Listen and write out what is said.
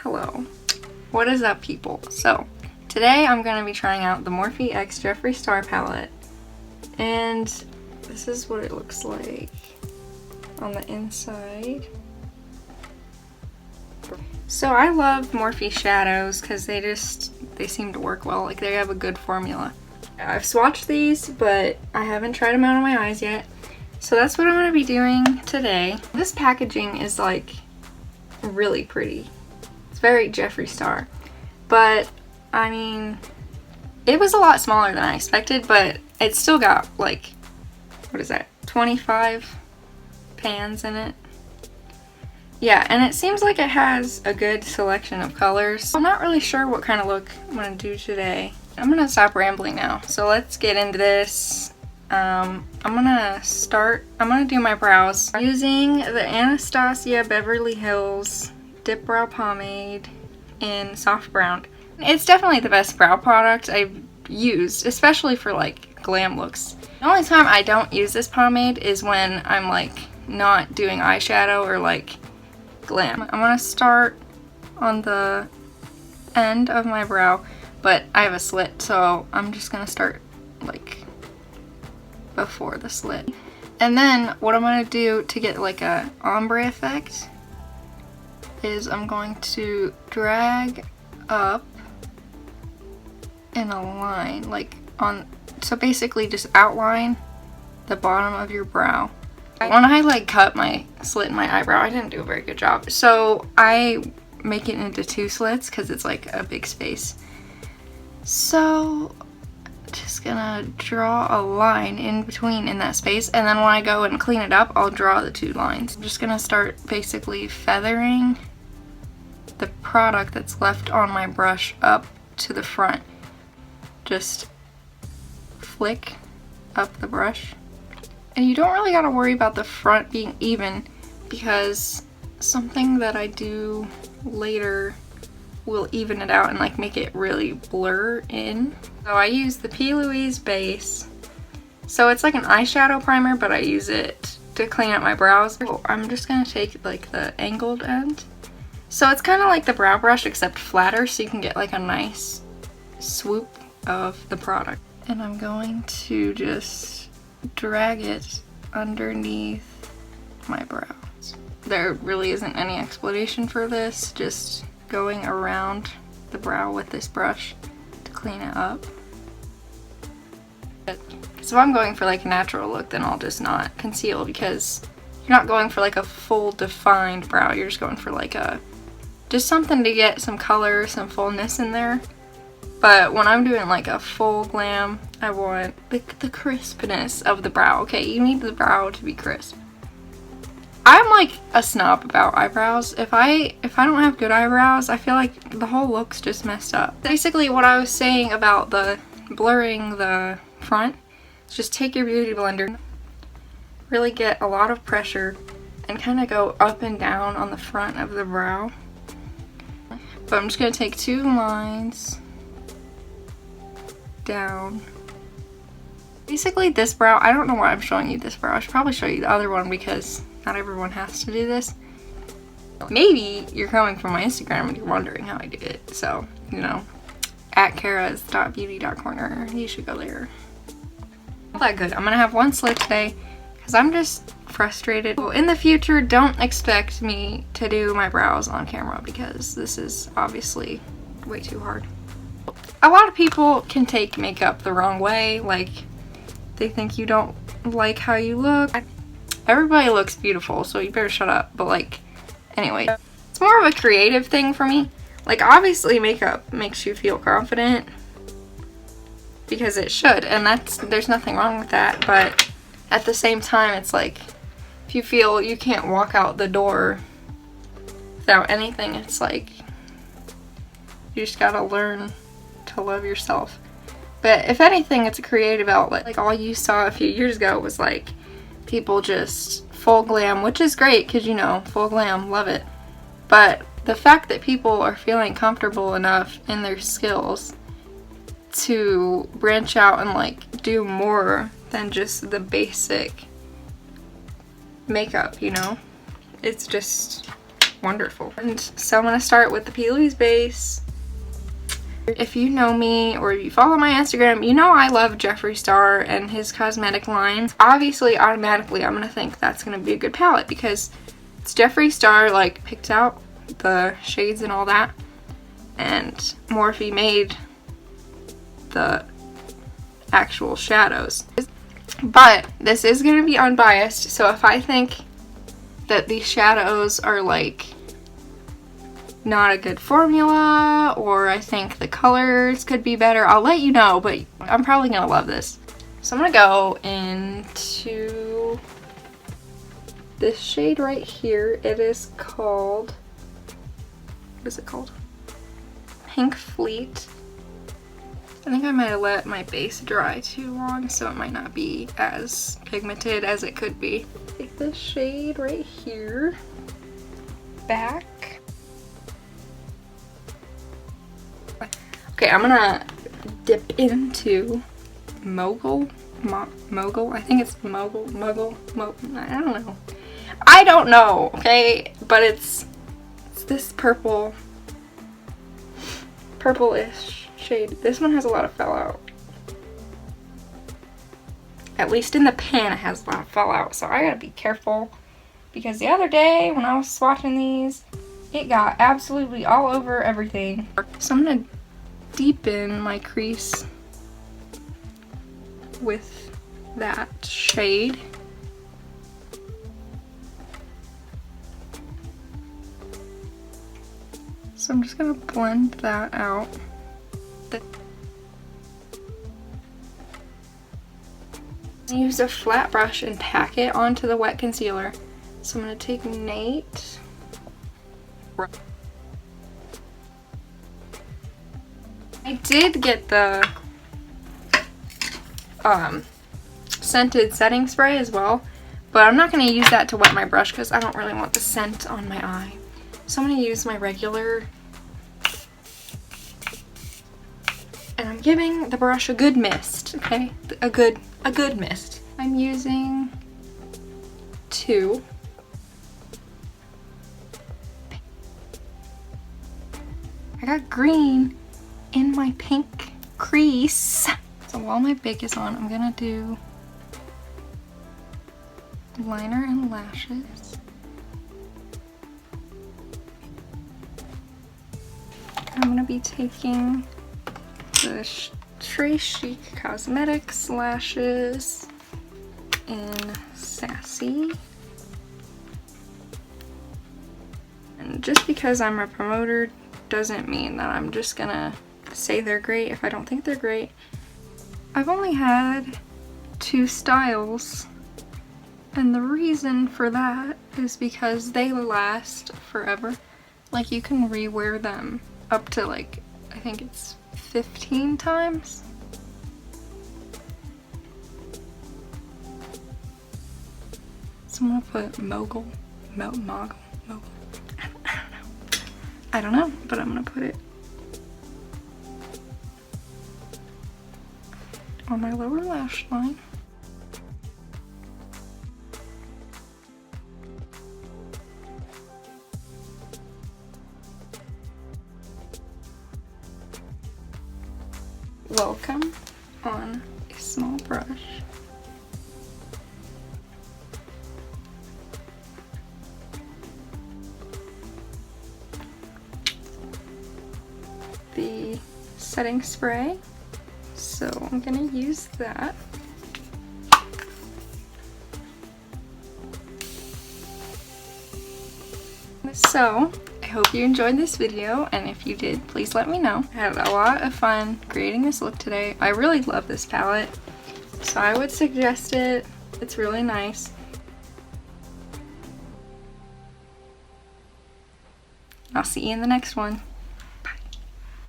Hello. What is up, people? So, today I'm going to be trying out the Morphe X Jeffree Star palette. And this is what it looks like on the inside. So I love Morphe shadows because they seem to work well. Like, they have a good formula. I've swatched these, but I haven't tried them out on my eyes yet. So that's what I'm going to be doing today. This packaging is like really pretty. It's very Jeffree Star. But I mean, it was a lot smaller than I expected, but it still got like, what is that, 25 pans in it. Yeah, and it seems like it has a good selection of colors. I'm not really sure what kind of look I'm going to do today. I'm going to stop rambling now. So let's get into this. I'm going to do my brows using the Anastasia Beverly Hills Dip Brow Pomade in Soft Brown. It's definitely the best brow product I've used, especially for like glam looks. The only time I don't use this pomade is when I'm like not doing eyeshadow or like glam. I'm gonna start on the end of my brow, but I have a slit, so I'm just gonna start like before the slit. And then what I'm gonna do to get like a ombre effect is I'm going to drag up in a line, like on, so basically just outline the bottom of your brow. When I like cut my slit in my eyebrow, I didn't do a very good job. So I make it into two slits because it's like a big space. So just gonna draw a line in between in that space, and then when I go and clean it up, I'll draw the two lines. I'm just gonna start basically feathering the product that's left on my brush up to the front. Just flick up the brush. And you don't really gotta worry about the front being even, because something that I do later will even it out and like make it really blur in. So I use the P. Louise base. So it's like an eyeshadow primer, but I use it to clean up my brows. So I'm just gonna take like the angled end. So it's kind of like the brow brush except flatter, so you can get like a nice swoop of the product. And I'm going to just drag it underneath my brows. There really isn't any explanation for this, just going around the brow with this brush to clean it up. So if I'm going for like a natural look, then I'll just not conceal, because you're not going for like a full defined brow, you're just going for like a, just something to get some color, some fullness in there. But when I'm doing like a full glam, I want the crispness of the brow. Okay, you need the brow to be crisp. I'm like a snob about eyebrows. If I don't have good eyebrows, I feel like the whole look's just messed up. Basically what I was saying about the blurring the front, is just take your beauty blender, really get a lot of pressure, and kind of go up and down on the front of the brow. But I'm just going to take two lines down. Basically this brow, I don't know why I'm showing you this brow. I should probably show you the other one because not everyone has to do this. Maybe you're coming from my Instagram and you're wondering how I do it. So, you know, at Cara's.beauty.corner, you should go there. Not that good. I'm gonna have one slit today because I'm just frustrated. Well, in the future, don't expect me to do my brows on camera because this is obviously way too hard. A lot of people can take makeup the wrong way, like they think you don't like how you look. Everybody looks beautiful, so you better shut up, but like, anyway. It's more of a creative thing for me. Like, obviously makeup makes you feel confident, because it should, and there's nothing wrong with that, but at the same time, it's like, if you feel you can't walk out the door without anything, it's like, you just gotta learn to love yourself. But if anything, it's a creative outlet. Like, all you saw a few years ago was like people just full glam, which is great because, you know, full glam, love it. But the fact that people are feeling comfortable enough in their skills to branch out and like do more than just the basic makeup, you know, it's just wonderful. And so I'm going to start with the Peely's base. If you know me or if you follow my Instagram, you know I love Jeffree Star and his cosmetic lines. Obviously, automatically, I'm going to think that's going to be a good palette because it's Jeffree Star, like, picked out the shades and all that. And Morphe made the actual shadows. But this is going to be unbiased, so if I think that these shadows are, like, not a good formula, or I think the colors could be better, I'll let you know, but I'm probably gonna love this. So I'm gonna go into this shade right here. It is called, what is it called? Pink Fleet. I think I might have let my base dry too long, so it might not be as pigmented as it could be. Take this shade right here, back. Okay, I'm gonna dip into Mogul. I think it's Mogul. I don't know, okay? But it's this purplish shade. This one has a lot of fallout. At least in the pan it has a lot of fallout, so I gotta be careful. Because the other day when I was swatching these, it got absolutely all over everything. So I'm gonna deepen my crease with that shade. So I'm just gonna blend that out. Use a flat brush and pack it onto the wet concealer. So I'm gonna take Nate. I did get the scented setting spray as well, but I'm not going to use that to wet my brush because I don't really want the scent on my eye. So I'm going to use my regular, and I'm giving the brush a good mist, okay? A good mist. I'm using 2. I got green in my pink crease. So while my bake is on, I'm gonna do liner and lashes. I'm gonna be taking the Très Chic Cosmetics lashes in Sassy. And just because I'm a promoter doesn't mean that I'm just gonna say they're great if I don't think they're great. I've only had 2 styles, and the reason for that is because they last forever. Like, you can rewear them up to, like, I think it's 15 times. So I'm gonna put Mogul. I don't know, but I'm gonna put it on my lower lash line. Welcome on a small brush. The setting spray. So I'm gonna use that. So I hope you enjoyed this video, and if you did, please let me know. I had a lot of fun creating this look today. I really love this palette, so I would suggest it. It's really nice. I'll see you in the next one.